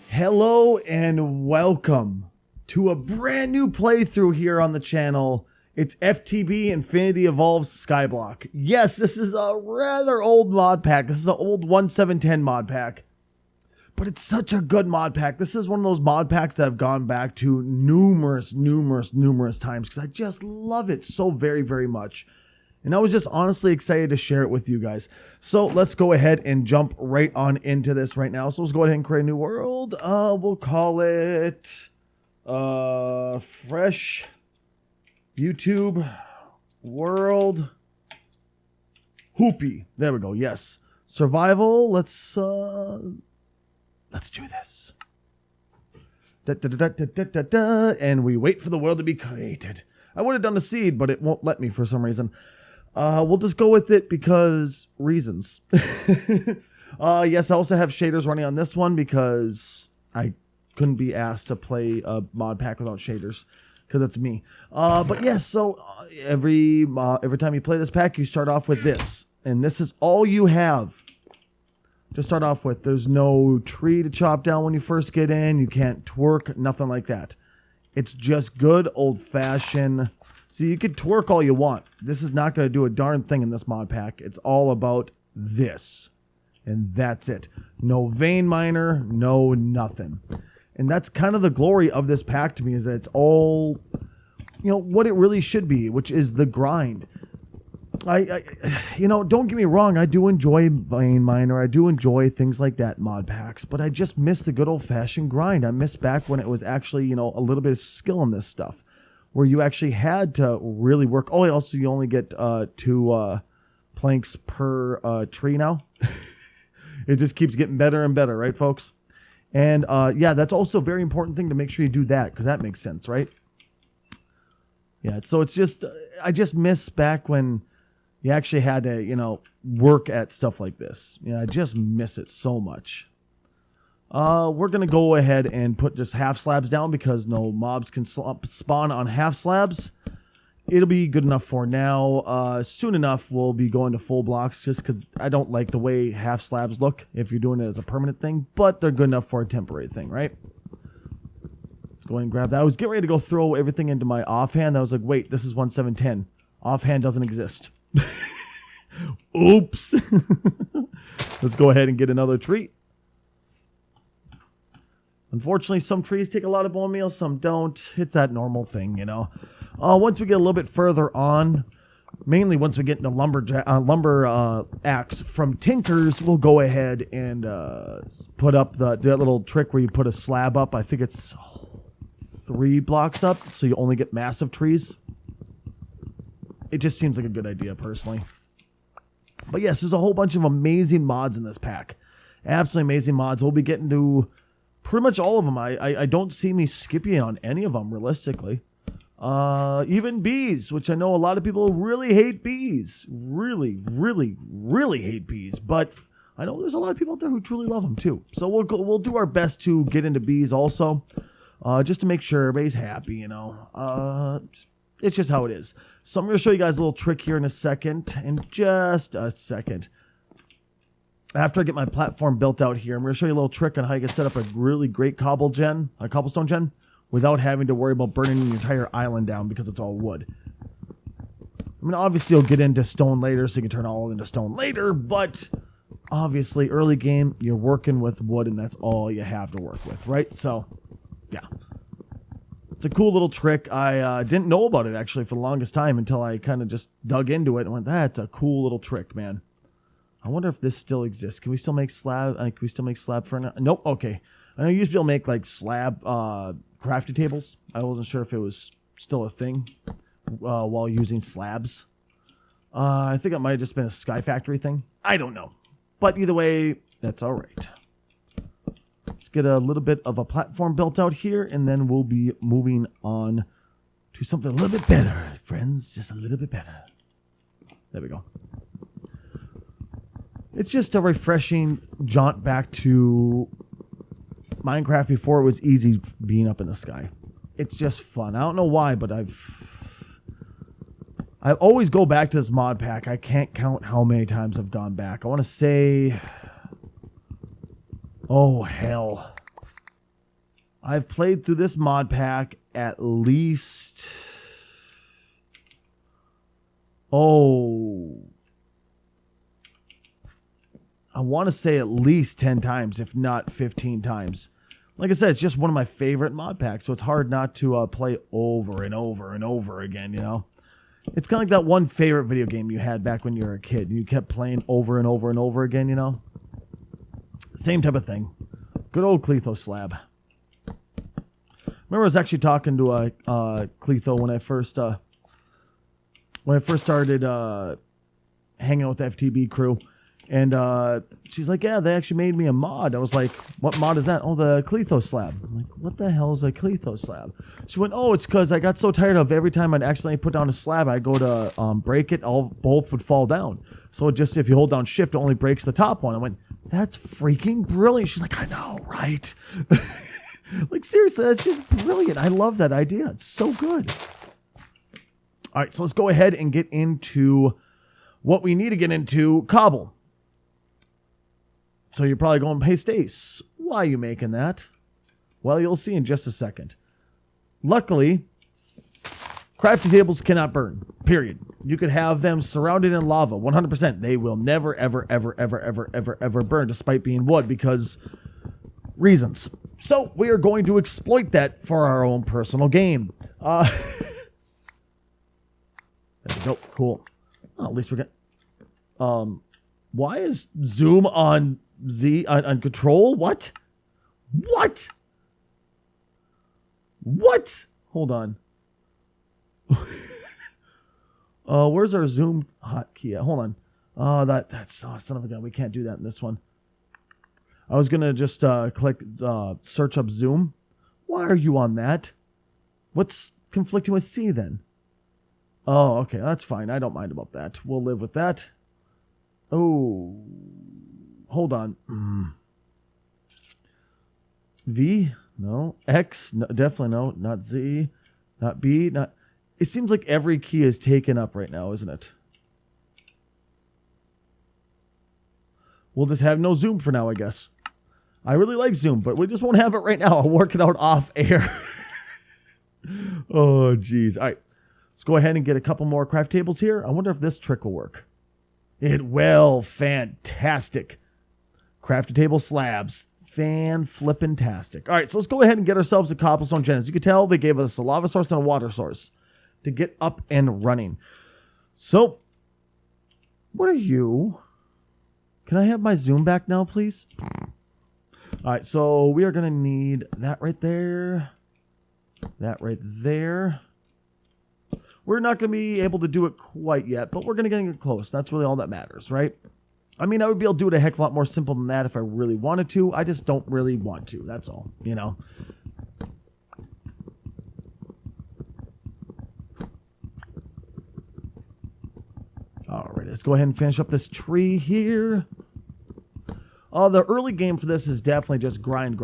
Hello and welcome to a brand new playthrough here on the channel. It's FTB Infinity Evolved Skyblock. Yes, this is a rather old mod pack. This is an old 1710 mod pack. But it's such a good mod pack. This is one of those mod packs that I've gone back to numerous times because I just love it so very, very much. And I was just honestly excited to share it with you guys. So let's go ahead and jump right on into this right now. So let's go ahead and create a new world. We'll call it Fresh YouTube World Hoopy. There we go. Yes. Survival. Let's do this. And we wait for the world to be created. I would have done a seed, but it won't let me for some reason. We'll just go with it because reasons. Yes, I also have shaders running on this one because I couldn't be asked to play a mod pack without shaders because that's me. But yes, so every time you play this pack, you start off with this. And this is all you have to start off with. There's no tree to chop down when you first get in. You can't twerk, nothing like that. It's just good old-fashioned. See, you could twerk all you want. This is not going to do a darn thing in this mod pack. It's all about this. And that's it. No vein miner, no nothing. And that's kind of the glory of this pack to me, is that it's all, you know, what it really should be, which is the grind. You know, don't get me wrong, I do enjoy vein miner, I do enjoy things like that mod packs, but I just miss the good old-fashioned grind. I miss back when it was actually, you know, a little bit of skill in this stuff, where you actually had to really work. Oh, also you only get 2 planks per tree now. It just keeps getting better and better, right, folks? And yeah, that's also a very important thing to make sure you do that, because that makes sense, right? Yeah, so it's just, I just miss back when you actually had to, you know, work at stuff like this. Yeah, I just miss it so much. We're going to go ahead and put just half slabs down because no mobs can spawn on half slabs. It'll be good enough for now. Soon enough, we'll be going to full blocks just because I don't like the way half slabs look if you're doing it as a permanent thing, but they're good enough for a temporary thing, right? Let's go ahead and grab that. I was getting ready to go throw everything into my offhand. I was like, wait, this is 1710. Offhand doesn't exist. Oops. Let's go ahead and get another tree. Unfortunately, some trees take a lot of bone meal, some don't. It's that normal thing, you know. Once we get a little bit further on, mainly once we get into lumber axe from Tinkers, we'll go ahead and put up that little trick where you put a slab up. I think it's 3 blocks up, so you only get massive trees. It just seems like a good idea, personally. But yes, there's a whole bunch of amazing mods in this pack. Absolutely amazing mods. We'll be getting to pretty much all of them. I don't see me skipping on any of them, realistically. Even bees, which I know a lot of people really hate bees. Really hate bees. But I know there's a lot of people out there who truly love them, too. So we'll do our best to get into bees also. Just to make sure everybody's happy, you know. It's just how it is. So I'm going to show you guys a little trick here in a second. In just a second. After I get my platform built out here, I'm going to show you a little trick on how you can set up a really great cobblestone gen, without having to worry about burning the entire island down because it's all wood. I mean, obviously you'll get into stone later, so you can turn all into stone later, but obviously early game, you're working with wood, and that's all you have to work with, right? So, yeah. It's a cool little trick. I didn't know about it, actually, for the longest time until I kind of just dug into it and went, that's a cool little trick, man. I wonder if this still exists. Can we still make slab? Can we still make slab for now? Nope. Okay. I know you used to be able to make like slab crafting tables. I wasn't sure if it was still a thing while using slabs. I think it might have just been a Sky Factory thing. I don't know. But either way, that's all right. Let's get a little bit of a platform built out here, and then we'll be moving on to something a little bit better, friends. Just a little bit better. There we go. It's just a refreshing jaunt back to Minecraft before it was easy being up in the sky. It's just fun. I don't know why, but I always go back to this mod pack. I can't count how many times I've gone back. I want to say... Oh, hell. I've played through this mod pack at least... Oh... I want to say at least 10 times, if not 15 times. Like I said, it's just one of my favorite mod packs, so it's hard not to play over and over and over again, you know? It's kind of like that one favorite video game you had back when you were a kid. You kept playing over and over and over again, you know? Same type of thing. Good old Cletho slab. Remember I was actually talking to Cletho when I first started hanging out with the FTB crew. And she's like, yeah, they actually made me a mod. I was like, what mod is that? Oh, the Cletho slab. I'm like, what the hell is a Cletho slab? She went, oh, it's because I got so tired of every time I'd accidentally put down a slab, I'd go to break it, both would fall down. So just if you hold down shift, it only breaks the top one. I went, that's freaking brilliant. She's like, I know, right? Like, seriously, that's just brilliant. I love that idea. It's so good. All right, so let's go ahead and get into what we need to get into, cobble. So you're probably going, hey, Stace, why are you making that? Well, you'll see in just a second. Luckily, crafting tables cannot burn, period. You could have them surrounded in lava, 100%. They will never, ever, ever, ever, ever, ever, ever burn, despite being wood, because reasons. So we are going to exploit that for our own personal gain. There we go. Cool. Oh, at least we're getting... why is zoom on Z on control? What? What? What? Hold on. Where's our zoom hotkey at? Hold on. That's son of a gun. We can't do that in this one. I was gonna just click search up zoom. Why are you on that? What's conflicting with C then? Oh, okay, that's fine. I don't mind about that. We'll live with that. Oh, hold on. V? No. X? No, definitely no. Not Z. Not B. Not. It seems like every key is taken up right now, isn't it? We'll just have no zoom for now, I guess. I really like zoom, but we just won't have it right now. I'll work it out off air. Oh, geez. All right. Let's go ahead and get a couple more craft tables here. I wonder if this trick will work. It will. Fantastic. Crafted table slabs. Fan-flippin-tastic. All right, so let's go ahead and get ourselves a cobblestone gen. As you can tell, they gave us a lava source and a water source to get up and running. So, what are you? Can I have my zoom back now, please? All right, so we are going to need that right there. That right there. We're not going to be able to do it quite yet, but we're going to get close. That's really all that matters, right? I mean, I would be able to do it a heck of a lot more simple than that if I really wanted to. I just don't really want to. That's all, you know. All right, let's go ahead and finish up this tree here. The early game for this is definitely just grind.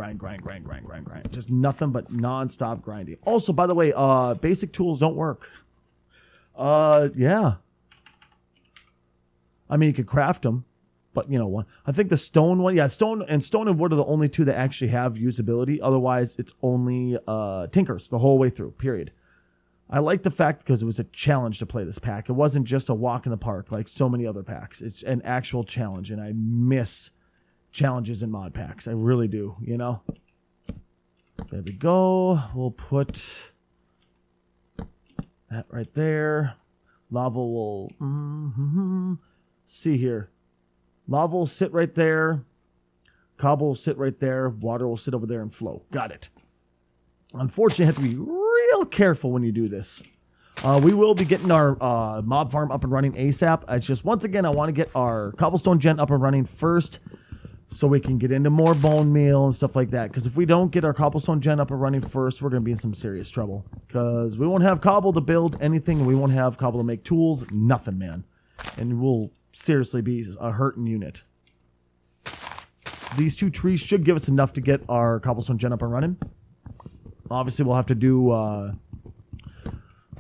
Just nothing but non-stop grinding. Also, by the way, basic tools don't work. Yeah. I mean, you could craft them, but you know what? I think the stone one, yeah, stone and wood are the only two that actually have usability. Otherwise, it's only tinkers the whole way through, period. I like the fact because it was a challenge to play this pack. It wasn't just a walk in the park like so many other packs. It's an actual challenge, and I miss challenges in mod packs. I really do, you know? There we go. We'll put that right there. Lava will... see here. Lava will sit right there. Cobble will sit right there. Water will sit over there and flow. Got it. Unfortunately, you have to be real careful when you do this. We will be getting our mob farm up and running ASAP. It's just, once again, I want to get our cobblestone gen up and running first so we can get into more bone meal and stuff like that. Because if we don't get our cobblestone gen up and running first, we're going to be in some serious trouble. Because we won't have cobble to build anything. We won't have cobble to make tools. Nothing, man. And we'll seriously be a hurting unit. These two trees should give us enough to get our cobblestone gen up and running. Obviously, we'll have to do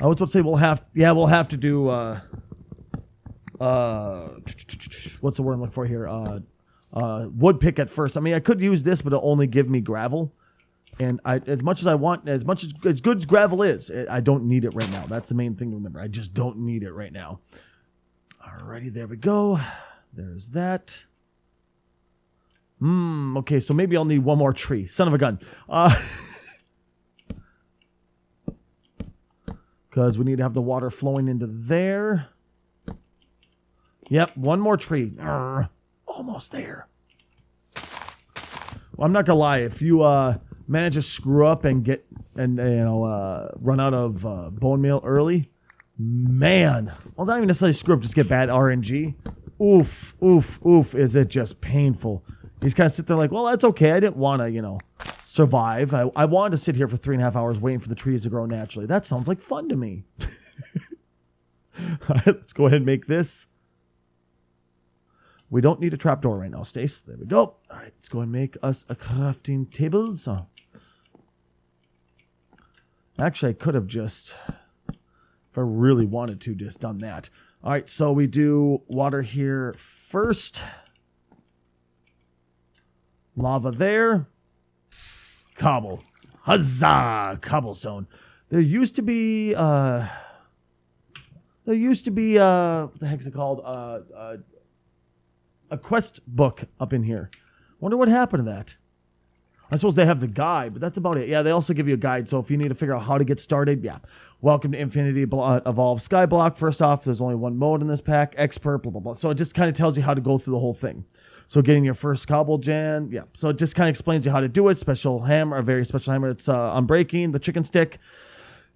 I was about to say we'll have to do what's the word I'm looking for here? Wood pick at first. I mean, I could use this, but it'll only give me gravel. And as much as good as gravel is, I don't need it right now. That's the main thing to remember. I just don't need it right now. Alrighty, there we go. There's that. Okay, so maybe I'll need one more tree. Son of a gun. Because we need to have the water flowing into there. Yep, one more tree. Almost there. Well, I'm not gonna lie. If you manage to screw up and run out of bone meal early, man. Well, not even necessarily screw up, just get bad RNG. Oof, oof, oof. Is it just painful? You just kind of sit there like, well, that's okay. I didn't want to, survive. I wanted to sit here for 3.5 hours waiting for the trees to grow naturally. That sounds like fun to me. All right, let's go ahead and make this. We don't need a trapdoor right now, Stace. There we go. All right, let's go and make us a crafting tables. Actually, I could have just, if I really wanted to, just done that. All right, so we do water here first. Lava there. Cobble. Huzzah! Cobblestone. There used to be, what the heck's it called? A quest book up in here. Wonder what happened to that. I suppose they have the guide, but that's about it. Yeah, they also give you a guide, so if you need to figure out how to get started, yeah. Welcome to Infinity Evolved Skyblock. First off, there's only one mode in this pack, Expert, blah, blah, blah. So it just kind of tells you how to go through the whole thing. So getting your first cobble gen, yeah. So it just kind of explains you how to do it. Special hammer, a very special hammer. It's unbreaking, the chicken stick.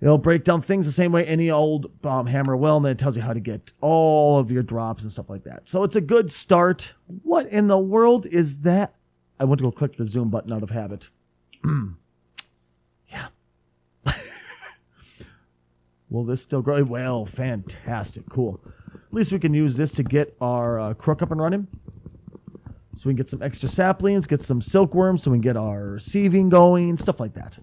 It'll break down things the same way any old hammer will, and then it tells you how to get all of your drops and stuff like that. So it's a good start. What in the world is that? I went to go click the zoom button out of habit. Yeah. Will this still grow? Well, fantastic. Cool. At least we can use this to get our crook up and running. So we can get some extra saplings, get some silkworms, so we can get our sieving going, stuff like that.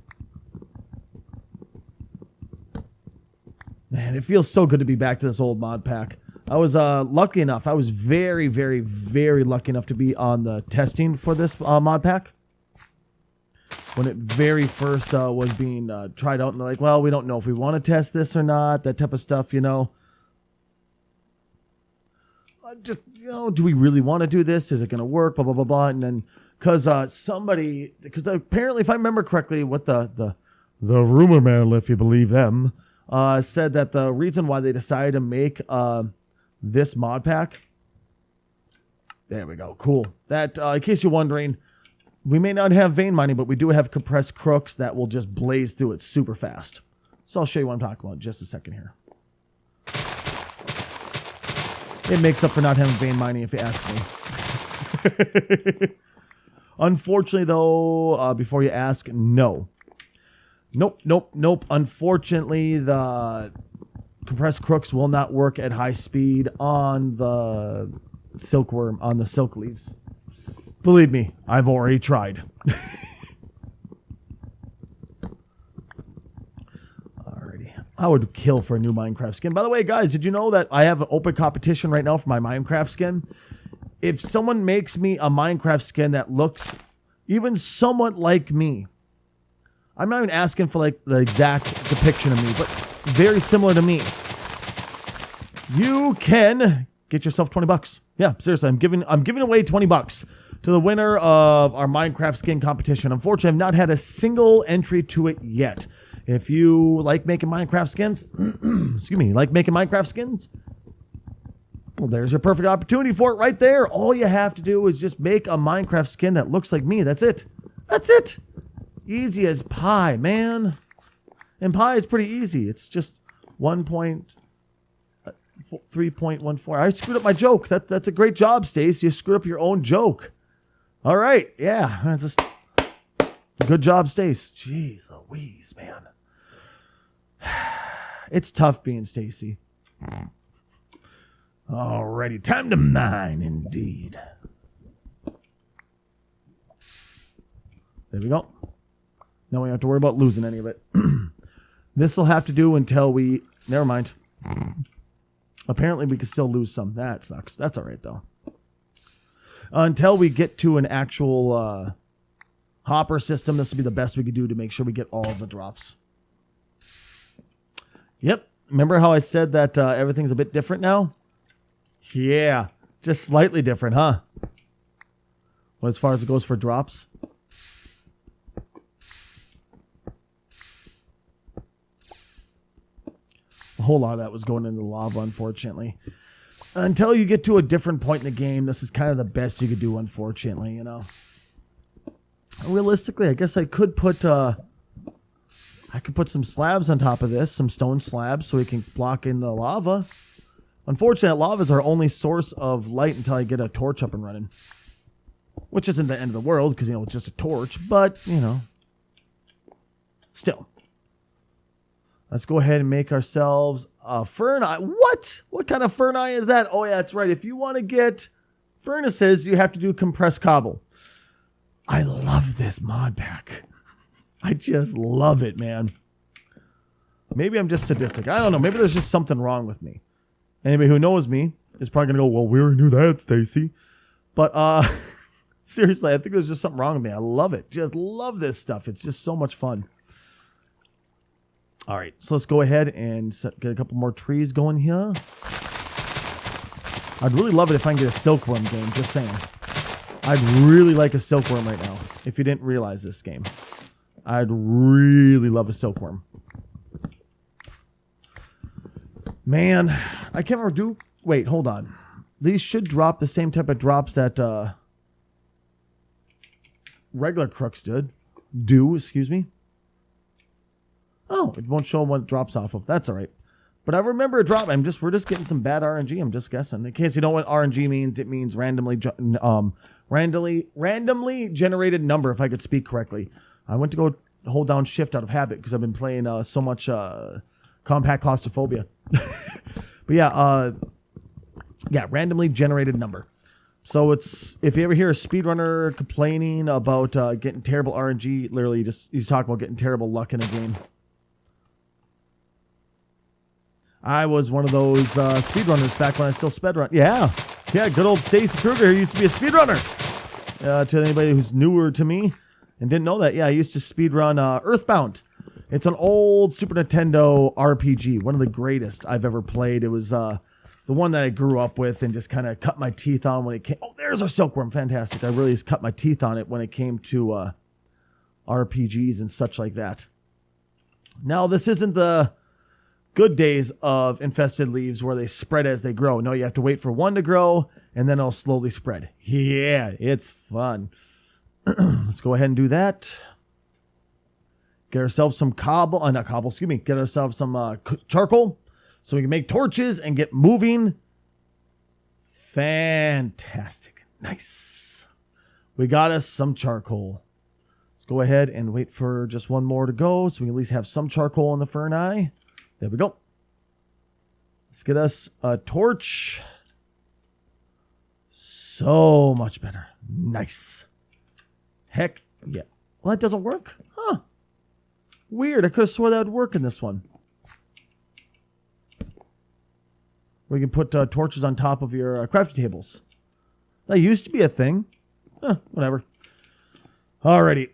Man, it feels so good to be back to this old mod pack. I was lucky enough. I was very, very, very lucky enough to be on the testing for this mod pack. When it very first was being tried out, and they're like, well, we don't know if we want to test this or not, that type of stuff, Just, do we really want to do this? Is it going to work? Blah, blah, blah, blah. And then, because apparently, if I remember correctly, what the rumor mill, if you believe them, said that the reason why they decided to make this mod pack, there we go, cool. That, in case you're wondering, we may not have vein mining, but we do have compressed crooks that will just blaze through it super fast. So I'll show you what I'm talking about in just a second here. It makes up for not having vein mining, if you ask me. Unfortunately, though, before you ask, no. Nope. Unfortunately, the compressed crooks will not work at high speed on the silkworm, on the silk leaves. Believe me, I've already tried. Alrighty. I would kill for a new Minecraft skin. By the way, guys, did you know that I have an open competition right now for my Minecraft skin? If someone makes me a Minecraft skin that looks even somewhat like me, I'm not even asking for like the exact depiction of me, but very similar to me, you can get yourself $20. Yeah, seriously, I'm giving away $20 to the winner of our Minecraft skin competition. Unfortunately, I've not had a single entry to it yet. If you like making Minecraft skins, well, there's your perfect opportunity for it right there. All you have to do is just make a Minecraft skin that looks like me. That's it. That's it. Easy as pie, man. And pie is pretty easy. It's just 3.14. I screwed up my joke. That's a great job, Stace. You screwed up your own joke. All right. Yeah. That's just good job, Stace. Jeez Louise, man. It's tough being Stacy. Alrighty. Time to mine, indeed. There we go. Now we don't have to worry about losing any of it. This will have to do until we... Never mind. Apparently, we can still lose some. That sucks. That's all right, though. Until we get to an actual hopper system, this will be the best we could do to make sure we get all of the drops. Yep. Remember how I said that everything's a bit different now? Yeah. Just slightly different, huh? Well, as far as it goes for drops. A whole lot of that was going into the lava, unfortunately. Until you get to a different point in the game, this is kind of the best you could do, unfortunately, you know. Realistically, I guess I could put some slabs on top of this, some stone slabs, so we can block in the lava. Unfortunately, lava is our only source of light until I get a torch up and running. Which isn't the end of the world, because, you know, it's just a torch, but, you know, still. Let's go ahead and make ourselves a furnace. What? What kind of furnace is that? Oh, yeah, that's right. If you want to get furnaces, you have to do compressed cobble. I love this mod pack. I just love it, man. Maybe I'm just sadistic. I don't know. Maybe there's just something wrong with me. Anybody who knows me is probably going to go, well, we already knew that, Stacy. But seriously, I think there's just something wrong with me. I love it. Just love this stuff. It's just so much fun. All right, so let's go ahead and get a couple more trees going here. I'd really love it if I can get a silkworm game, just saying. I'd really like a silkworm right now, if you didn't realize this game. I'd really love a silkworm. Man, I can't remember. Wait, hold on. These should drop the same type of drops that regular crooks do, excuse me. Oh, it won't show them what it drops off of. That's all right. But I remember a drop. We're just getting some bad RNG. I'm just guessing. In case you don't know what RNG means, it means randomly generated number, if I could speak correctly. I went to go hold down shift out of habit because I've been playing so much compact claustrophobia. But yeah, randomly generated number. So it's, if you ever hear a speedrunner complaining about getting terrible RNG, literally he's talking about getting terrible luck in a game. I was one of those speedrunners back when I still speedrun. Yeah, good old Stacy Krugger, who used to be a speedrunner. To anybody who's newer to me and didn't know that, yeah, I used to speedrun Earthbound. It's an old Super Nintendo RPG, one of the greatest I've ever played. It was the one that I grew up with and just kind of cut my teeth on when it came. Oh, there's our silkworm, fantastic. I really just cut my teeth on it when it came to RPGs and such like that. Now, this isn't the good days of infested leaves where they spread as they grow. No, you have to wait for one to grow and then it'll slowly spread. Yeah, it's fun. Let's go ahead and do that. Get ourselves some get ourselves some charcoal so we can make torches and get moving. Fantastic. Nice. We got us some charcoal. Let's go ahead and wait for just one more to go so we can at least have some charcoal in the furnace. There we go. Let's get us a torch. So much better. Nice. Heck yeah. Well, that doesn't work. Huh. Weird. I could have swore that would work in this one. We can put torches on top of your crafting tables. That used to be a thing. Whatever. Alrighty.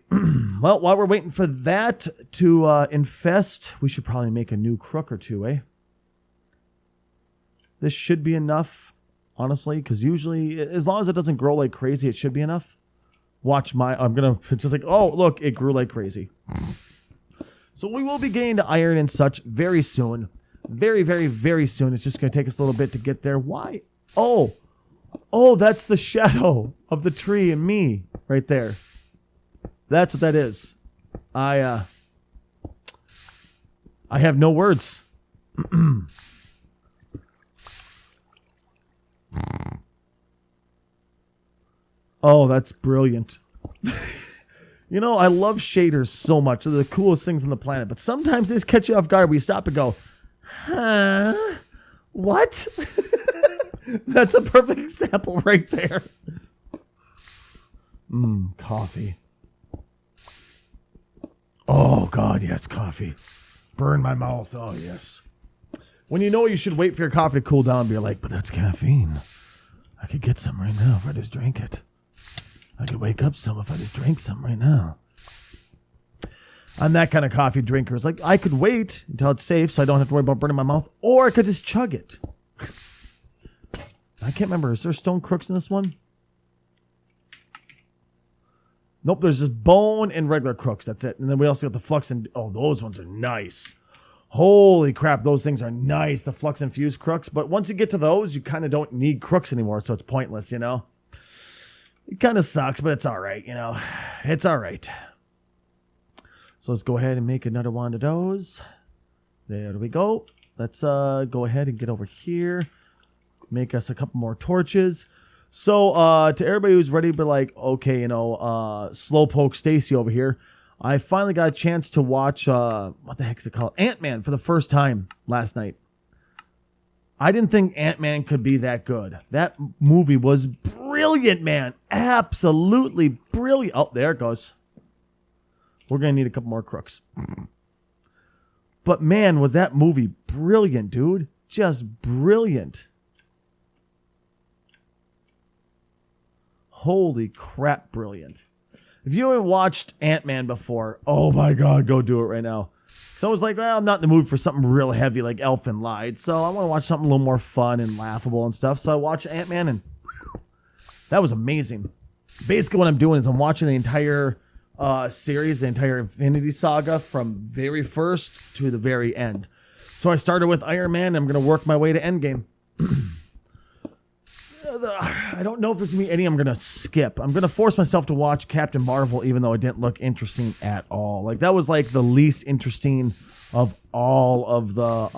Well, while we're waiting for that to infest, we should probably make a new crook or two, eh? This should be enough, honestly, because usually, as long as it doesn't grow like crazy, it should be enough. Watch I'm going to just like, oh, look, it grew like crazy. So we will be getting to iron and such very soon. Very, very, very soon. It's just going to take us a little bit to get there. Why? Oh, that's the shadow of the tree and me right there. That's what that is. I have no words. Oh, that's brilliant. You know, I love shaders so much. They're the coolest things on the planet. But sometimes they just catch you off guard where you stop and go, huh? What? That's a perfect example right there. Coffee. Oh, God, yes, coffee. Burn my mouth. Oh, yes. When you know you should wait for your coffee to cool down, be like, but that's caffeine. I could get some right now if I just drink it. I could wake up some if I just drink some right now. I'm that kind of coffee drinker. It's like, I could wait until it's safe so I don't have to worry about burning my mouth, or I could just chug it. I can't remember. Is there Stone Crooks in this one? Nope, there's just Bone and regular Crooks. That's it. And then we also got the Flux and... Oh, those ones are nice. Holy crap, those things are nice. The Flux infused Crooks. But once you get to those, you kind of don't need Crooks anymore, so it's pointless, you know? It kind of sucks, but it's all right, you know? It's all right. So let's go ahead and make another one of those. There we go. Let's go ahead and get over here. Make us a couple more torches. So, to everybody who's ready to be like, okay, you know, Slowpoke Stacy over here, I finally got a chance to watch, what the heck is it called? Ant-Man for the first time last night. I didn't think Ant-Man could be that good. That movie was brilliant, man. Absolutely brilliant. Oh, there it goes. We're going to need a couple more Crooks. But, man, was that movie brilliant, dude. Just brilliant. Holy crap, brilliant. If you haven't watched Ant-Man before, oh my God, go do it right now. So I was like, well, I'm not in the mood for something real heavy like Elfin Lied, so I want to watch something a little more fun and laughable and stuff. So I watched Ant-Man, and that was amazing. Basically what I'm doing is I'm watching the entire series, the entire Infinity Saga from very first to the very end. So I started with Iron Man, and I'm going to work my way to Endgame. I don't know if there's going to be any I'm going to skip. I'm going to force myself to watch Captain Marvel, even though it didn't look interesting at all. Like, that was like the least interesting of all of the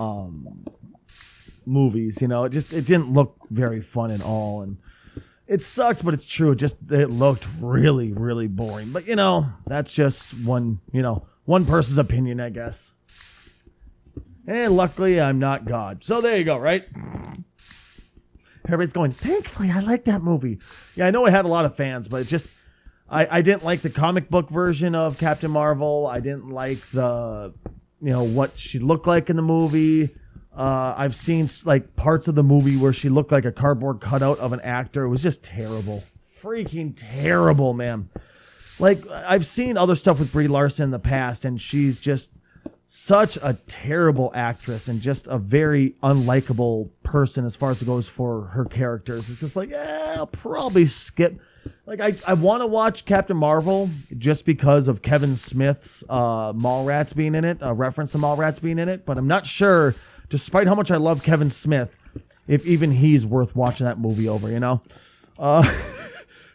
movies, you know. It didn't look very fun at all. And it sucks, but it's true. It looked really, really boring. But, you know, that's just one person's opinion, I guess. And luckily, I'm not God. So there you go, right? Everybody's going, thankfully, I like that movie. Yeah, I know it had a lot of fans, but I didn't like the comic book version of Captain Marvel. I didn't like the, what she looked like in the movie. I've seen like parts of the movie where she looked like a cardboard cutout of an actor. It was just terrible. Freaking terrible, man. Like, I've seen other stuff with Brie Larson in the past, and she's just such a terrible actress and just a very unlikable person as far as it goes for her characters. It's just like, I'll probably skip. Like, I want to watch Captain Marvel just because of Kevin Smith's Mallrats being in it, a reference to Mallrats being in it, but I'm not sure, despite how much I love Kevin Smith, if even he's worth watching that movie over, you know? A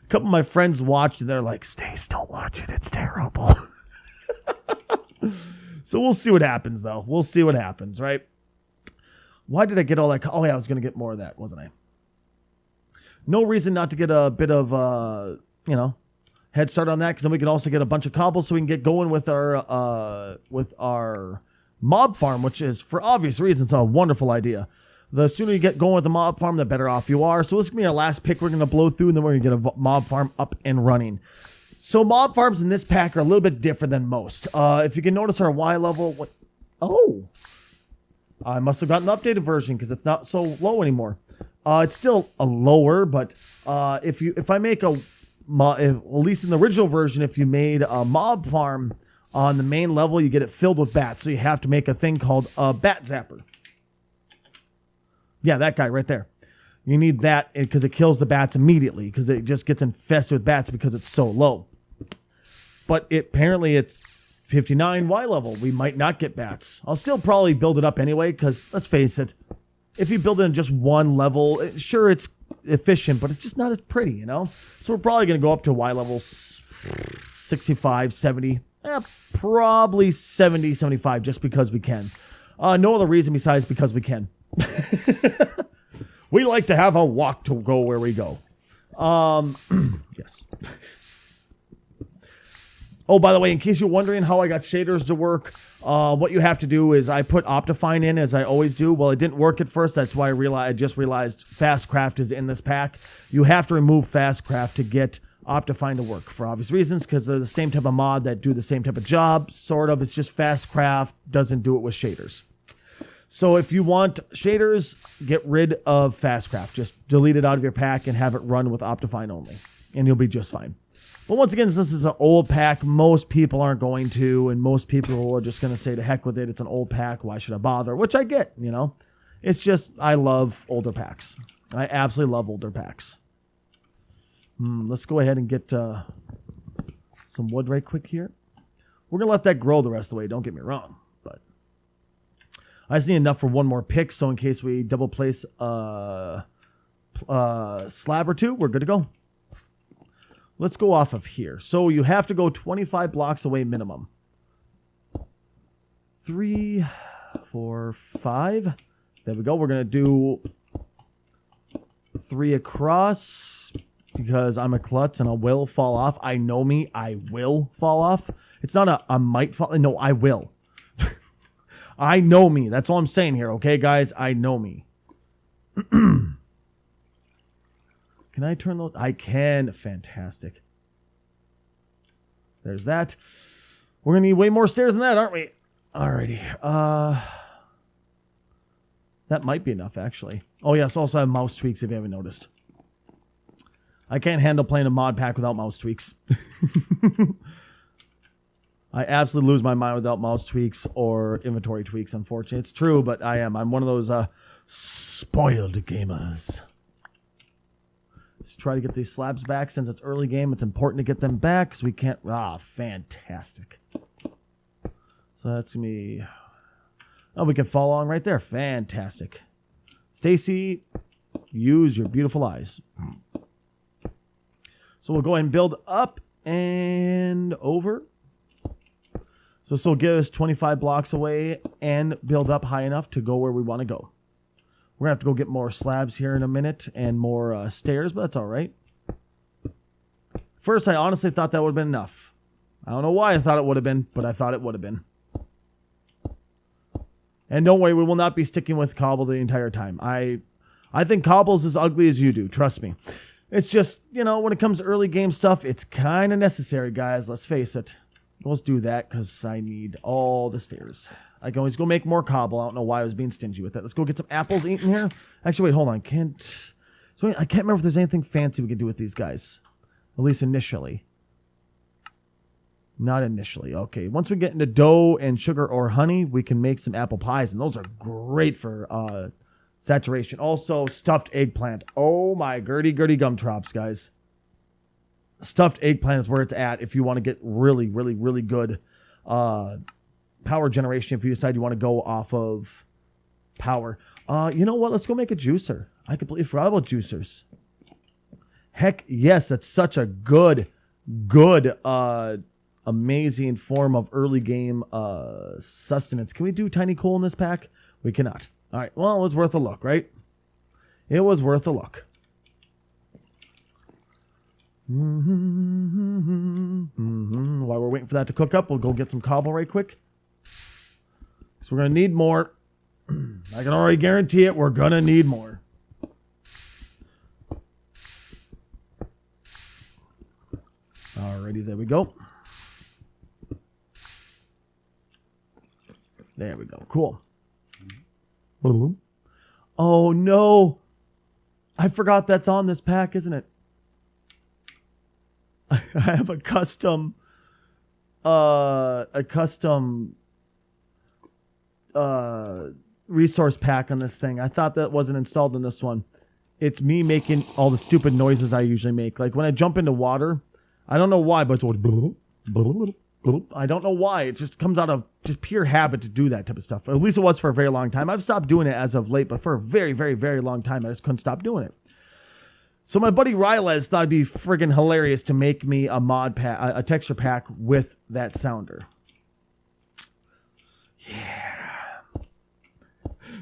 couple of my friends watched it, they're like, Stace, don't watch it, it's terrible. So we'll see what happens, though. We'll see what happens, right? Why did I get all that? Oh, yeah, I was going to get more of that, wasn't I? No reason not to get a bit of, head start on that, because then we can also get a bunch of cobbles so we can get going with our mob farm, which is, for obvious reasons, a wonderful idea. The sooner you get going with the mob farm, the better off you are. So this is going to be our last pick we're going to blow through, and then we're going to get a mob farm up and running. So mob farms in this pack are a little bit different than most. If you can notice our Y level... I must have gotten an updated version because it's not so low anymore. It's still a lower, but if I make at least in the original version, if you made a mob farm on the main level, you get it filled with bats. So you have to make a thing called a bat zapper. Yeah, that guy right there. You need that because it kills the bats immediately because it just gets infested with bats because it's so low. But apparently it's 59 Y level. We might not get bats. I'll still probably build it up anyway because, let's face it, if you build it in just one level, sure, it's efficient, but it's just not as pretty, you know? So we're probably going to go up to Y level 65, 70, probably 70, 75 just because we can. No other reason besides because we can. We like to have a walk to go where we go. Yes. Oh, by the way, in case you're wondering how I got shaders to work, what you have to do is I put Optifine in, as I always do. Well, it didn't work at first. That's why I just realized Fastcraft is in this pack. You have to remove Fastcraft to get Optifine to work for obvious reasons, because they're the same type of mod that do the same type of job, sort of. It's just Fastcraft doesn't do it with shaders. So if you want shaders, get rid of Fastcraft. Just delete it out of your pack and have it run with Optifine only, and you'll be just fine. But once again, this is an old pack. Most people aren't going to, and most people are just going to say, to heck with it. It's an old pack. Why should I bother? Which I get, you know. It's just, I love older packs. I absolutely love older packs. Let's go ahead and get some wood right quick here. We're going to let that grow the rest of the way. Don't get me wrong. But I just need enough for one more pick. So in case we double place a slab or two, we're good to go. Let's go off of here. So you have to go 25 blocks away minimum. 3, 4, 5. There we go. We're going to do 3 across. Because I'm a klutz and I will fall off. I know me. I will fall off. It's not a might fall. No, I will. I know me. That's all I'm saying here. Okay, guys? I know me. Can I turn those? I can. Fantastic. There's that. We're going to need way more stairs than that, aren't we? Alrighty. That might be enough, actually. Oh, yes. Also have mouse tweaks if you haven't noticed. I can't handle playing a mod pack without mouse tweaks. I absolutely lose my mind without mouse tweaks or inventory tweaks, unfortunately. It's true, but I'm one of those spoiled gamers. Let's try to get these slabs back. Since it's early game, it's important to get them back because we can't... fantastic. So that's going to be... Oh, we can follow along right there. Fantastic. Stacy, use your beautiful eyes. So we'll go ahead and build up and over. So this will give us 25 blocks away and build up high enough to go where we want to go. We're going to have to go get more slabs here in a minute and more stairs, but that's all right. First, I honestly thought that would have been enough. I don't know why I thought it would have been, but I thought it would have been. And don't worry, we will not be sticking with cobble the entire time. I think cobble's as ugly as you do, trust me. It's just, you know, when it comes to early game stuff, it's kind of necessary, guys. Let's face it. Let's do that because I need all the stairs. I can always go make more cobble. I don't know why I was being stingy with it. Let's go get some apples eaten here. Actually, wait, hold on. I can't remember if there's anything fancy we can do with these guys. At least initially. Not initially. Okay, once we get into dough and sugar or honey, we can make some apple pies, and those are great for... saturation. Also, stuffed eggplant. Oh my gurdy gumdrops, guys. Stuffed eggplant is where it's at if you want to get really, really, really good power generation if you decide you want to go off of power. You know what? Let's go make a juicer. I completely forgot about juicers. Heck yes, that's such a good, amazing form of early game sustenance. Can we do tiny coal in this pack? We cannot. All right, well, it was worth a look, right? It was worth a look. While we're waiting for that to cook up, we'll go get some cobble right quick. So we're going to need more. I can already guarantee it, we're going to need more. Alrighty, there we go. There we go, cool. Oh no, I forgot that's on this pack, isn't it? I have a custom resource pack on this thing. I thought that wasn't installed in this one. It's me making all the stupid noises I usually make. Like when I jump into water, I don't know why, but it's I don't know why. It just comes out of just pure habit to do that type of stuff. At least it was for a very long time. I've stopped doing it as of late, but for a very, very, very long time, I just couldn't stop doing it. So my buddy Rylez thought it'd be friggin' hilarious to make me a mod pack, a texture pack with that sounder. Yeah.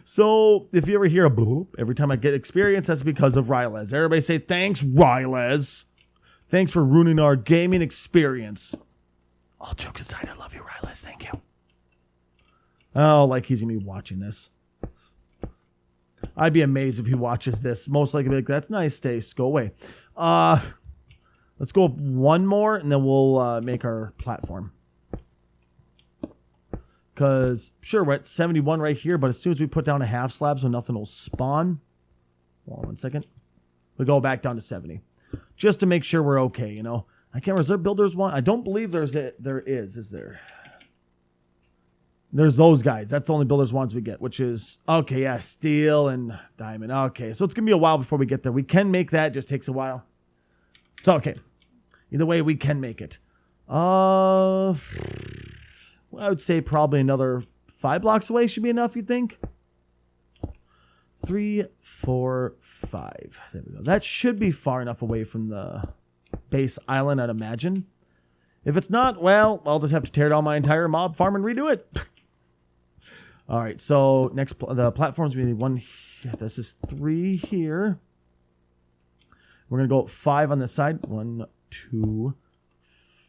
So if you ever hear a bloop every time I get experience, that's because of Rylez. Everybody say thanks, Rylez. Thanks for ruining our gaming experience. All jokes aside, I love you, Rylez. Thank you. Oh, like he's gonna be watching this. I'd be amazed if he watches this. Most likely, be like, that's nice, Stace. Go away. Let's go up one more, and then we'll make our platform. Because, sure, we're at 71 right here, but as soon as we put down a half slab so nothing will spawn. Hold on 1 second. We go back down to 70. Just to make sure we're okay, you know. I can't remember. Is there builders one? I don't believe there is there? There's those guys. That's the only builders ones we get, which is, okay, yeah, steel and diamond. Okay, so it's going to be a while before we get there. We can make that. It just takes a while. It's okay. Either way, we can make it. I would say probably another 5 blocks away should be enough, you think? 3, 4, 5. There we go. That should be far enough away from the base island, I'd imagine. If it's not, well, I'll just have to tear down my entire mob farm and redo it. All right, so next, the platforms, we need 1 here. This is 3 here. We're going to go 5 on this side. 1, 2,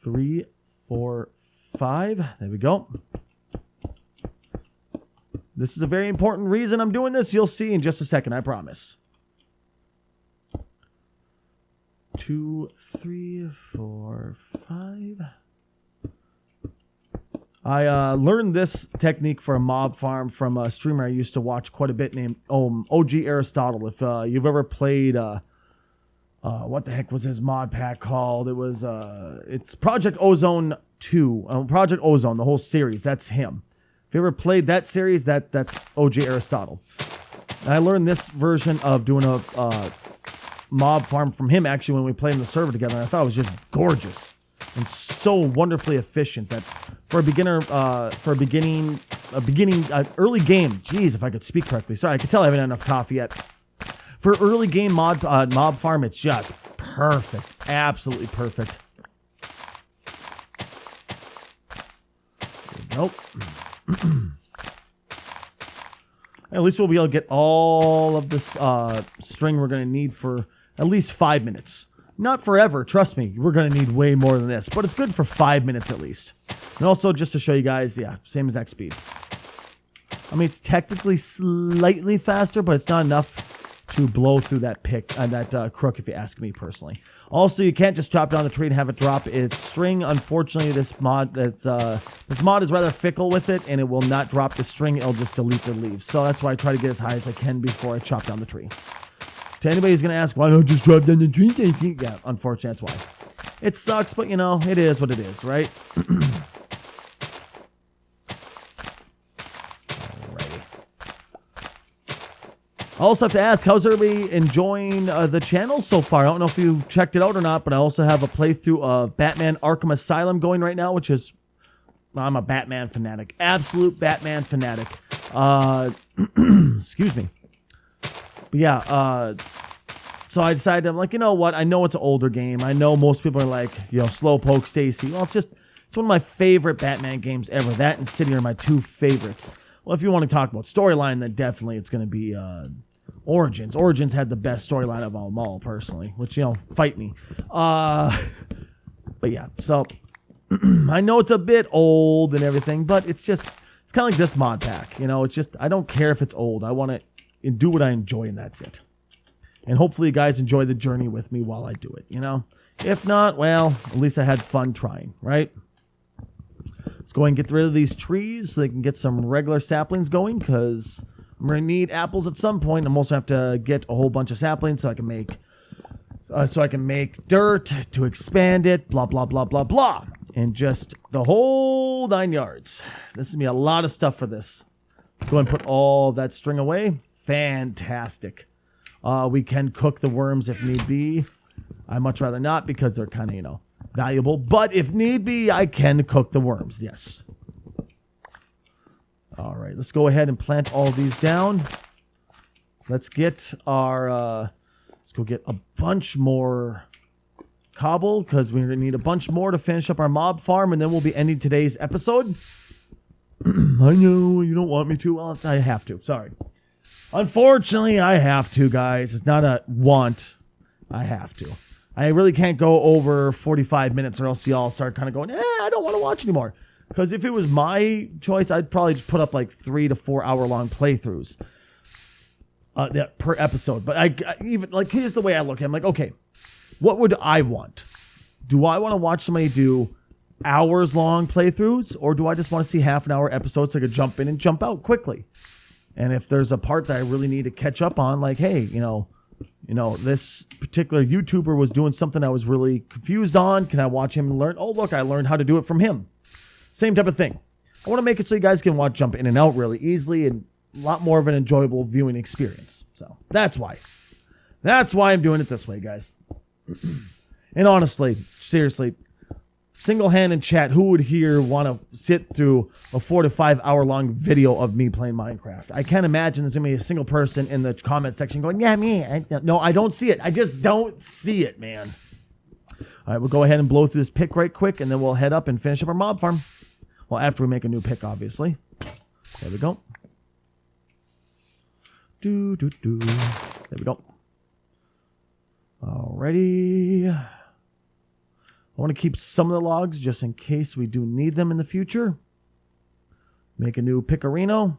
3, 4, 5. There we go. This is a very important reason I'm doing this. You'll see in just a second, I promise. 2, 3, 4, 5. I learned this technique for a mob farm from a streamer I used to watch quite a bit named OG Aristotle. If you've ever played, what the heck was his mod pack called? It was, it's Project Ozone 2. Project Ozone, the whole series, that's him. If you ever played that series, that's OG Aristotle. And I learned this version of doing a mob farm from him actually when we played in the server together. And I thought it was just gorgeous and so wonderfully efficient that for a beginner, early game. Geez, if I could speak correctly. Sorry, I could tell I haven't had enough coffee yet. For early game mob farm, it's just perfect, absolutely perfect. Nope. At least we'll be able to get all of this string we're going to need for at least 5 minutes. Not forever, trust me. We're going to need way more than this, but it's good for 5 minutes at least. And also, just to show you guys, yeah, same exact speed. I mean, it's technically slightly faster, but it's not enough to blow through that crook, if you ask me personally. Also, you can't just chop down the tree and have it drop its string. Unfortunately, this mod is rather fickle with it, and it will not drop the string. It'll just delete the leaves. So that's why I try to get as high as I can before I chop down the tree. To anybody who's going to ask, why don't you just drop down the tree? Yeah, unfortunately, that's why. It sucks, but, you know, it is what it is, right? I also have to ask, how's everybody enjoying the channel so far? I don't know if you checked it out or not, but I also have a playthrough of Batman Arkham Asylum going right now, which is, I'm a Batman fanatic. Absolute Batman fanatic. Excuse me. But yeah, so I decided, I'm like, you know what? I know it's an older game. I know most people are like, you know, Slowpoke, Stacy. Well, it's one of my favorite Batman games ever. That and City are my 2 favorites. Well, if you want to talk about storyline, then definitely it's going to be Origins. Origins had the best storyline of them all, personally. Which, you know, fight me. But yeah, so I know it's a bit old and everything, but it's kind of like this mod pack. You know, it's just, I don't care if it's old. I want to do what I enjoy, and that's it. And hopefully you guys enjoy the journey with me while I do it, you know? If not, well, at least I had fun trying, right? Let's go and get rid of these trees so they can get some regular saplings going, because I'm going to need apples at some point. I'm also going to have to get a whole bunch of saplings so I can make dirt to expand it, blah, blah, blah, blah, blah. And just the whole 9 yards. This is going to be a lot of stuff for this. Let's go and put all that string away. Fantastic. We can cook the worms if need be. I'd much rather not because they're kind of, you know, valuable. But if need be, I can cook the worms. Yes. All right. Let's go ahead and plant all these down. Let's get our... let's go get a bunch more cobble because we're going to need a bunch more to finish up our mob farm. And then we'll be ending today's episode. I know you don't want me to. Well, I have to. Sorry. Unfortunately, I have to, guys. It's not a want. I have to. I really can't go over 45 minutes or else y'all start kind of going, I don't want to watch anymore. Because if it was my choice, I'd probably just put up like 3 to 4 hour long playthroughs per episode. But I even, like, here's the way I look at it. I'm like, okay, what would I want? do I want to watch somebody do hours-long playthroughs, or do I just want to see half-an-hour episodes so I could jump in and jump out quickly? And if there's a part that I really need to catch up on, like, hey, you know, this particular YouTuber was doing something I was really confused on. Can I watch him and learn? Oh, look, I learned how to do it from him. Same type of thing. I want to make it so you guys can jump in and out really easily and a lot more of an enjoyable viewing experience. So that's why. That's why I'm doing it this way, guys. And honestly, seriously, single hand in chat, who would here want to sit through a 4 to 5 hour long video of me playing Minecraft? I can't imagine there's going to be a single person in the comment section going, yeah, me. No, I don't see it. I just don't see it, man. All right, we'll go ahead and blow through this pick right quick, and then we'll head up and finish up our mob farm. Well, after we make a new pick, obviously. There we go. There we go. Alrighty. I want to keep some of the logs just in case we do need them in the future. Make a new pickerino.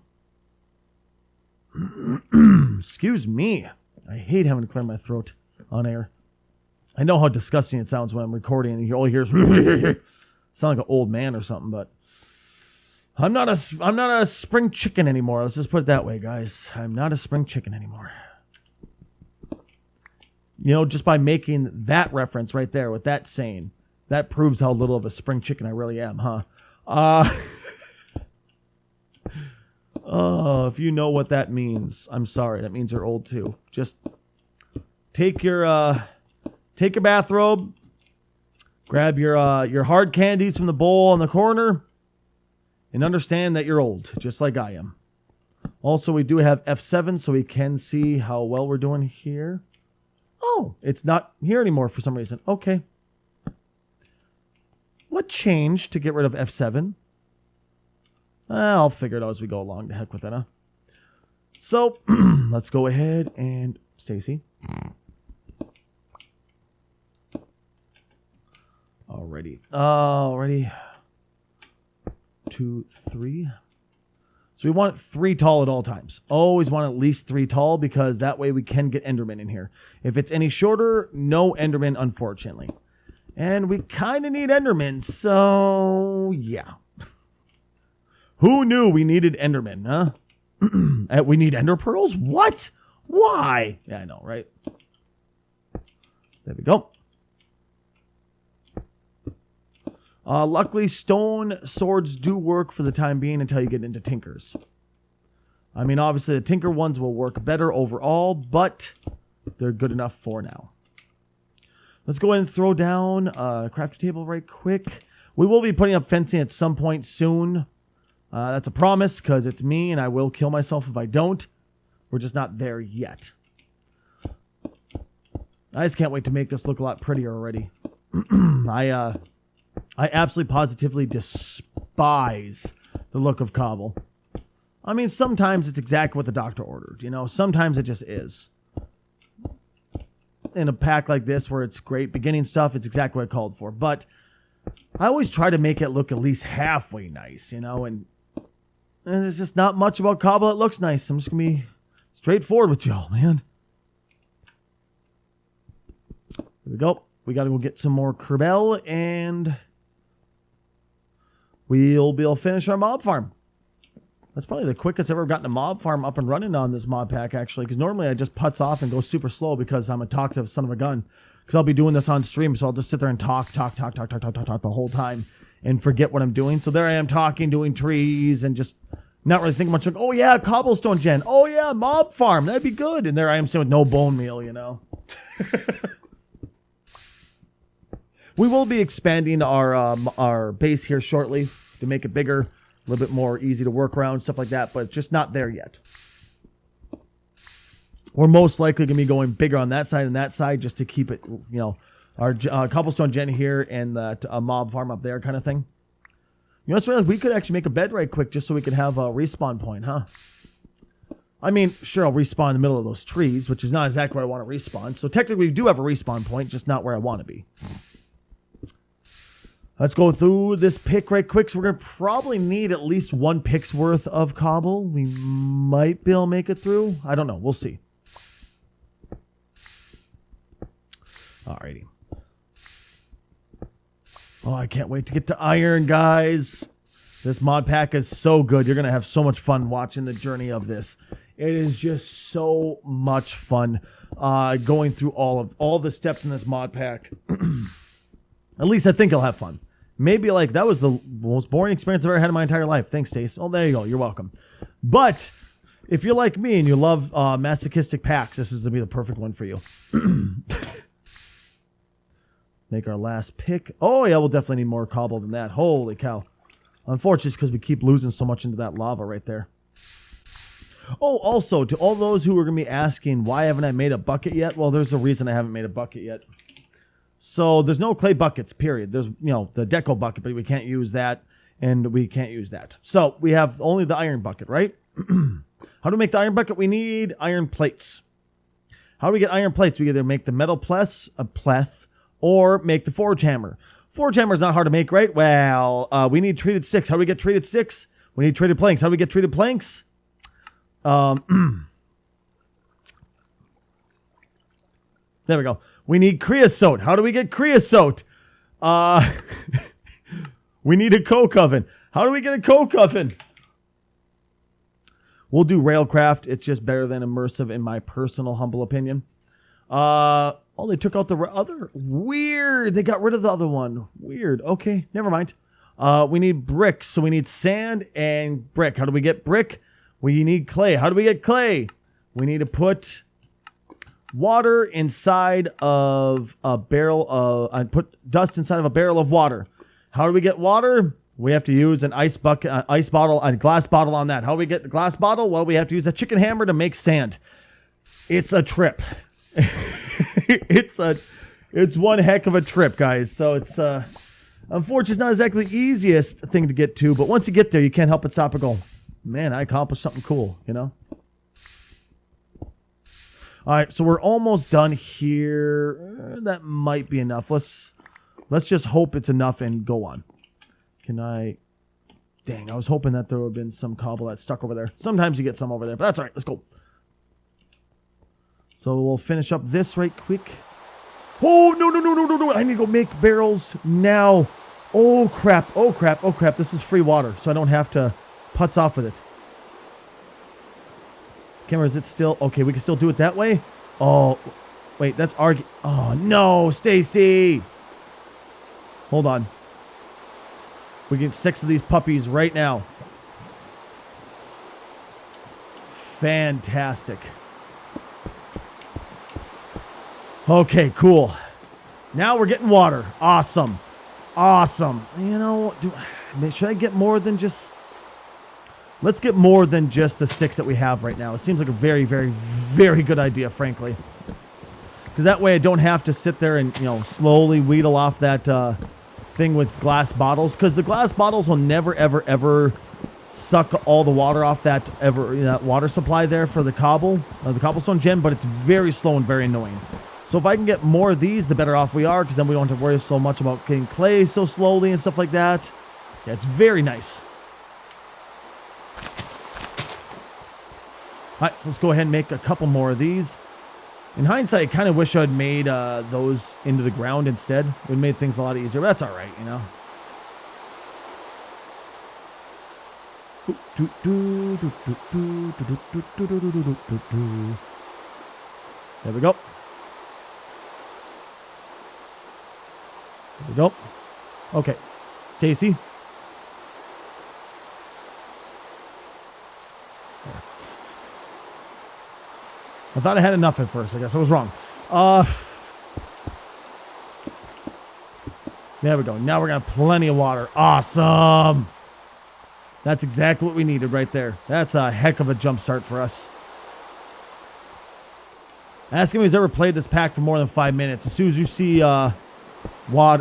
Excuse me. I hate having to clear my throat on air. I know how disgusting it sounds when I'm recording and you all hear sound like an old man or something, but I'm not a spring chicken anymore. Let's just put it that way, guys. I'm not a spring chicken anymore. You know, just by making that reference right there with that saying, that proves how little of a spring chicken I really am, huh? Oh, if you know what that means, I'm sorry. That means you're old too. Just take your bathrobe, grab your hard candies from the bowl in the corner, and understand that you're old, just like I am. Also, we do have F7, so we can see how well we're doing here. Oh, it's not here anymore for some reason. Okay. What changed to get rid of F7? I'll figure it out as we go along. The heck with that, huh? So, let's go ahead and... Stacy. Alrighty. 2, 3. So we want 3 tall at all times. Always want at least 3 tall because that way we can get Enderman in here. If it's any shorter, no Enderman, unfortunately. And we kind of need Enderman, so yeah. Who knew we needed Enderman, huh? We need Ender Pearls? What? Why? Yeah, I know, right? There we go. Luckily, stone swords do work for the time being until you get into tinkers. I mean, obviously, the tinker ones will work better overall, but they're good enough for now. Let's go ahead and throw down a crafting table right quick. We will be putting up fencing at some point soon. That's a promise because it's me, and I will kill myself if I don't. We're just not there yet. I just can't wait to make this look a lot prettier already. I absolutely positively despise the look of cobble. I mean, sometimes it's exactly what the doctor ordered, you know. Sometimes it just is. In a pack like this where it's great beginning stuff, it's exactly what I called for. But I always try to make it look at least halfway nice, you know. And there's just not much about cobble that looks nice. I'm just going to be straightforward with y'all, man. Here we go. We got to go get some more kerbal and... we'll be able to finish our mob farm. That's probably the quickest I've ever gotten a mob farm up and running on this mod pack, actually. Because normally I just putz off and go super slow because I'm a talkative son of a gun. Because I'll be doing this on stream, so I'll just sit there and talk the whole time and forget what I'm doing. So there I am talking, doing trees, and just not really thinking much. Like, oh yeah, cobblestone gen. Oh yeah, mob farm. That'd be good. And there I am sitting with no bone meal, you know. We will be expanding our base here shortly to make it bigger, a little bit more easy to work around, stuff like that, but it's just not there yet. We're most likely going to be going bigger on that side and that side just to keep it, you know, our cobblestone gen here and that mob farm up there kind of thing. You know, so we could actually make a bed right quick just so we could have a respawn point, huh? I mean, sure, I'll respawn in the middle of those trees, which is not exactly where I want to respawn. So technically we do have a respawn point, just not where I want to be. Let's go through this pick right quick. So we're going to probably need at least 1 pick's worth of cobble. We might be able to make it through. I don't know. We'll see. Alrighty. Oh, I can't wait to get to iron, guys. This mod pack is so good. You're going to have so much fun watching the journey of this. It is just so much fun going through all the steps in this mod pack. At least I think you'll have fun. Maybe like that was the most boring experience I've ever had in my entire life. Thanks, Stacy. Oh, there you go. You're welcome. But if you're like me and you love masochistic packs, this is going to be the perfect one for you. Make our last pick. Oh, yeah, we'll definitely need more cobble than that. Holy cow. Unfortunately, it's because we keep losing so much into that lava right there. Oh, also, to all those who are going to be asking, why haven't I made a bucket yet? Well, there's a reason I haven't made a bucket yet. So there's no clay buckets, period. There's, the deco bucket, but we can't use that, and we can't use that. So we have only the iron bucket, right? How do we make the iron bucket? We need iron plates. How do we get iron plates? We either make the metal pleth, or make the forge hammer. Forge hammer is not hard to make, right? Well, we need treated sticks. How do we get treated sticks? We need treated planks. How do we get treated planks? There we go. We need creosote. How do we get creosote? We need a coke oven. How do we get a coke oven? We'll do railcraft. It's just better than immersive in my personal humble opinion. Oh, they took out the other. Weird. They got rid of the other one. Weird. Okay, never mind. We need bricks. So we need sand and brick. How do we get brick? We need clay. How do we get clay? We need to put water inside of a barrel of... put dust inside of a barrel of water. How do we get water? We have to use an ice bucket, ice bottle, a glass bottle on that. How do we get the glass bottle? Well, we have to use a chicken hammer to make sand. It's a trip. It's one heck of a trip, guys. So it's unfortunately it's not exactly the easiest thing to get to, but once you get there, you can't help but stop and go, man, I accomplished something cool, All right, so we're almost done here. That might be enough. Let's just hope it's enough and go on. Can I? Dang, I was hoping that there would have been some cobble that's stuck over there. Sometimes you get some over there, but that's all right. Let's go. So we'll finish up this right quick. Oh, no. I need to go make barrels now. Oh, crap. This is free water, so I don't have to putz off with it. Camera, is it still? Okay, we can still do it that way? Oh, wait, that's argue. Oh, no, Stacy. Hold on. We get 6 of these puppies right now. Fantastic. Okay, cool. Now we're getting water. Awesome. Should I get more than just... Let's get more than just the 6 that we have right now. It seems like a very, very, very good idea, frankly. Because that way I don't have to sit there and, slowly wheedle off that thing with glass bottles. Because the glass bottles will never, ever, ever suck all the water off that water supply there for the cobblestone gem. But it's very slow and very annoying. So if I can get more of these, the better off we are, because then we don't have to worry so much about getting clay so slowly and stuff like that. Yeah, it's very nice. All right, so let's go ahead and make a couple more of these. In hindsight, I kind of wish I'd made those into the ground instead. It would have made things a lot easier, but that's all right, There we go. There we go. Okay. Stacy. I thought I had enough at first. I guess I was wrong. There we go. Now we're going to have plenty of water. Awesome. That's exactly what we needed right there. That's a heck of a jump start for us. Ask him if he's ever played this pack for more than 5 minutes. As soon as you see water,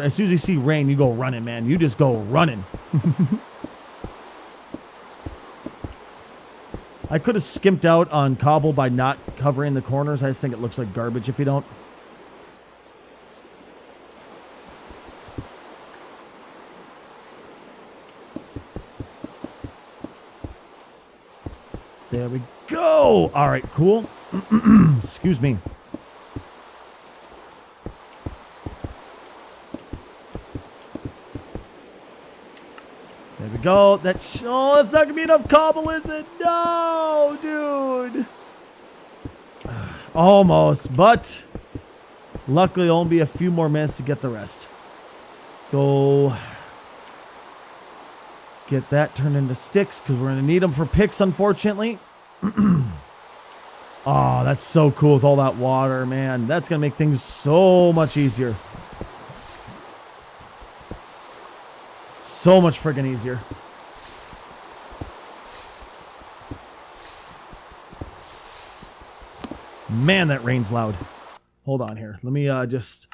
as soon as you see rain, you go running, man. You just go running. I could have skimped out on cobble by not covering the corners. I just think it looks like garbage if you don't. There we go. All right, cool. Excuse me. go. That's not going to be enough cobble, is it? No, dude. Almost, but luckily only be a few more minutes to get the rest. Let's go get that turned into sticks because we're going to need them for picks, unfortunately. Oh, that's so cool with all that water, man. That's going to make things so much easier. So much friggin' easier. Man, that rain's loud. Hold on here. Let me just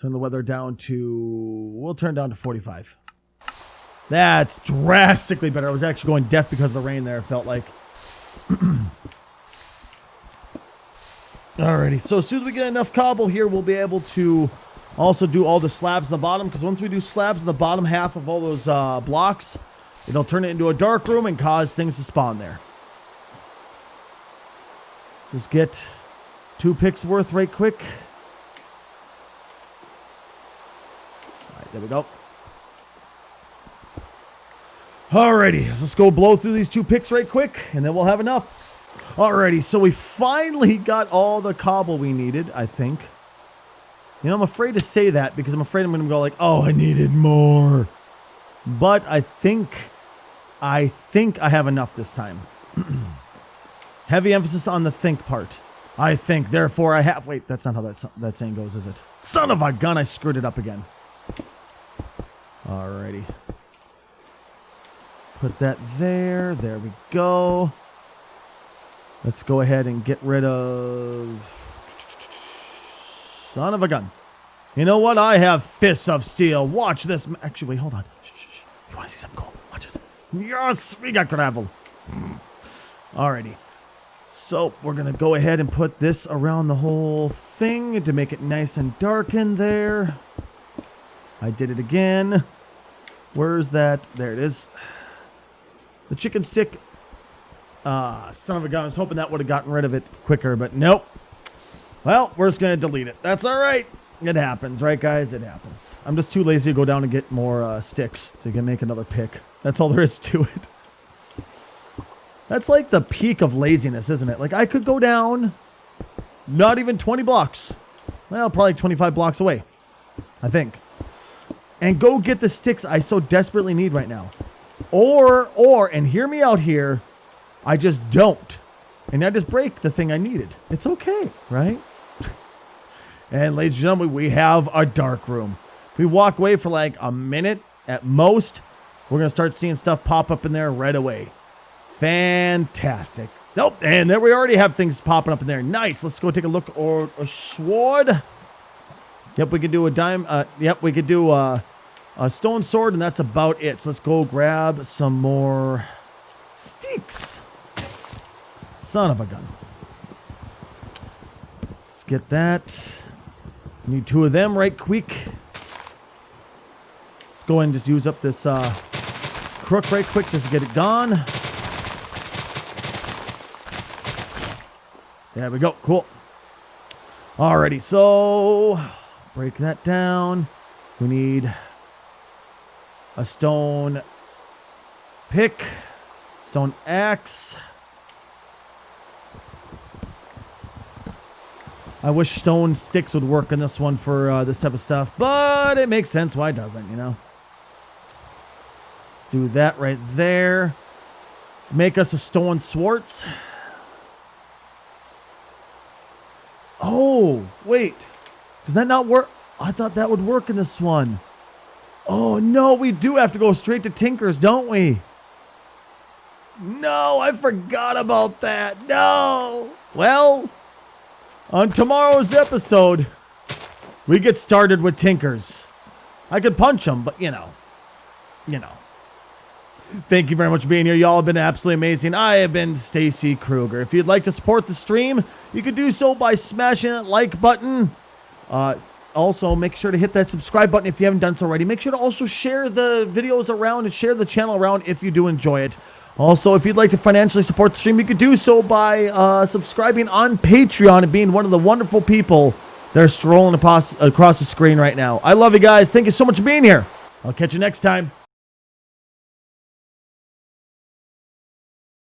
turn the weather down to... We'll turn it down to 45. That's drastically better. I was actually going deaf because of the rain there, it felt like. Alrighty, so as soon as we get enough cobble here, we'll be able to also do all the slabs in the bottom, because once we do slabs in the bottom half of all those blocks, it'll turn it into a dark room and cause things to spawn there. So let's get 2 picks worth right quick. Alright, there we go. Alrighty, let's go blow through these 2 picks right quick, and then we'll have enough. Alrighty, so we finally got all the cobble we needed, I think. You know, I'm afraid to say that because I'm afraid I'm going to go like, oh, I needed more. But I think I have enough this time. Heavy emphasis on the think part. I think, therefore I have... Wait, that's not how that saying goes, is it? Son of a gun, I screwed it up again. Alrighty. Put that there. There we go. Let's go ahead and get rid of... Son of a gun. You know what? I have fists of steel. Watch this. Actually, wait, hold on. Shh, shh, shh. You want to see something cool? Watch this. Yes, we got gravel. Alrighty. So, we're going to go ahead and put this around the whole thing to make it nice and dark in there. I did it again. Where's that? There it is. The chicken stick. Son of a gun. I was hoping that would have gotten rid of it quicker, but nope. Well, we're just going to delete it. That's all right. It happens, right, guys? It happens. I'm just too lazy to go down and get more sticks to make another pick. That's all there is to it. That's like the peak of laziness, isn't it? Like, I could go down not even 20 blocks. Well, probably 25 blocks away, I think. And go get the sticks I so desperately need right now. Or, and hear me out here, I just don't. And I just break the thing I needed. It's okay, right? And ladies and gentlemen, we have a dark room. If we walk away for like a minute at most, we're going to start seeing stuff pop up in there right away. Fantastic. Nope, and there we already have things popping up in there. Nice. Let's go take a look. Or a sword. Yep, we could do a dime. Yep, we could do a stone sword, and that's about it. So let's go grab some more sticks. Son of a gun. Let's get that. Need 2 of them right quick. Let's go and just use up this crook right quick just to get it gone. There we go. Cool. Alrighty, so break that down. We need a stone pick, stone axe. I wish stone sticks would work in this one for this type of stuff, but it makes sense. Why doesn't, you know? Let's do that right there. Let's make us a stone swords. Oh, wait. Does that not work? I thought that would work in this one. Oh, no, we do have to go straight to Tinker's, don't we? No, I forgot about that. No. Well, on tomorrow's episode, we get started with Tinker's. I could punch him, but you know. Thank you very much for being here. Y'all have been absolutely amazing. I have been Stacy Krugger. If you'd like to support the stream, you can do so by smashing that like button. Also, make sure to hit that subscribe button if you haven't done so already. Make sure to also share the videos around and share the channel around if you do enjoy it. Also, if you'd like to financially support the stream, you can do so by subscribing on Patreon and being one of the wonderful people that are strolling across the screen right now. I love you guys. Thank you so much for being here. I'll catch you next time.